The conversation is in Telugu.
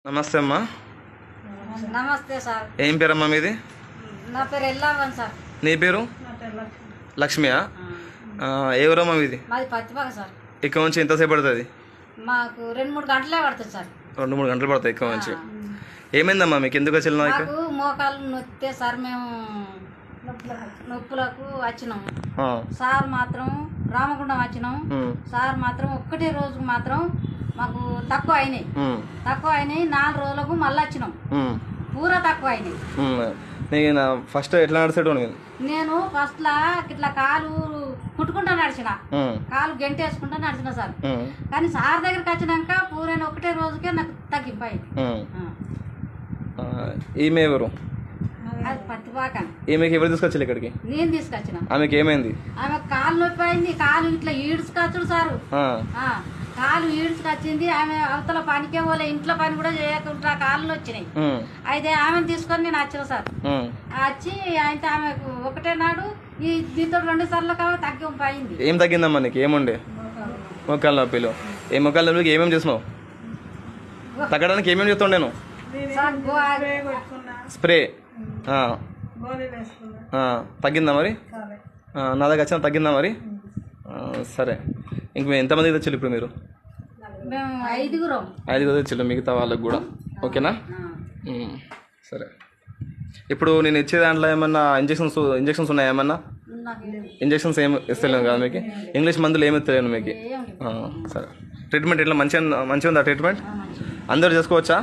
నమస్తే అమ్మా. నమస్తే సార్. ఏం పేరమ్మా మీది? నా పేరు ఎల్లావన్ సార్. నీ పేరు? లక్ష్మియా? ఏ ఊరమ్మా మీది? మాది పత్తిపాక సార్. ఇక్కడ నుంచి ఎంతసేపు పడుతుంది? మాకు 2-3 గంటలే పడుతుంది సార్. 2-3 గంటలు పడతాయి ఇక్కడ నుంచి. ఏమైందమ్మా మీకు? ఎందుకు వచ్చిన? మాకు మోకాలు నొత్తే సార్, మేము నొప్పులకు వచ్చినాము. సార్ మాత్రం రామగుండం వచ్చినాం. సార్ మాత్రం ఒక్కటే రోజుకు మాత్రం మాకు తక్కువ అయినాయి. 4 రోజులకు మళ్ళీ వచ్చినాం. పూరా తక్కువ అయినాయి. నేను ఫస్ట్ ఎట్లా నడిచాడు? నేను ఫస్ట్ లా ఇట్లా కాలు కుట్టుకుంటా నడిచిన, కాలు గంట వేసుకుంటా నడిచిన సార్. కానీ సార్ దగ్గరికి వచ్చినాక పూరైన ఒకటే రోజుకే నాకు తగ్గింపు అయింది. ఈమె ఎవరు? అది పత్తిపాక. ఈమెకి ఎవరు తీసుకొచ్చారు ఇక్కడికి? నేను తీసుకొచ్చిన. ఆమెకి ఏమైంది? ఆమె కాలు నొప్పి అయింది. కాలు ఇట్లా ఈడ్చుకొచ్చుడు సారు. కాలు ఈడ్చుకొచ్చింది. ఆమె అవతల పనికే పోలే, ఇంట్లో పని కూడా చేయకుండా కాళ్ళు వచ్చినాయి. అయితే ఆమెను తీసుకొని నేను వచ్చిన సార్. వచ్చి అయితే ఆమెకు ఒకటే నాడు ఈ దీంతో 2 సార్లు తగ్గింపు అయింది. ఏం తగ్గిందమ్మా నీకు? ఏముండే? మొక్కల నొప్పిలో. ఏ మొక్కల నొప్పికి ఏమేమి చేసినావు? తగ్గడానికి ఏమేమి చేస్తుండే నువ్వు? స్ప్రే తగ్గిందా మరి? నా దగ్గర వచ్చిన తగ్గిందా మరి? సరే. ఇంక మేము ఎంతమంది తెచ్చారు ఇప్పుడు? మీరు 5 తెచ్చారు, మిగతా వాళ్ళకి కూడా. ఓకేనా? సరే. ఇప్పుడు నేను ఇచ్చే దాంట్లో ఏమన్నా ఇంజెక్షన్స్ ఉన్నాయా? ఏమన్నా ఇంజెక్షన్స్ ఏమి ఇస్తలేను కదా మీకు? ఇంగ్లీష్ మందులు ఏమి ఇస్తలేను మీకు? సరే. ట్రీట్మెంట్ ఎట్లా? మంచిగా ఉందా ట్రీట్మెంట్? అందరూ చేసుకోవచ్చా?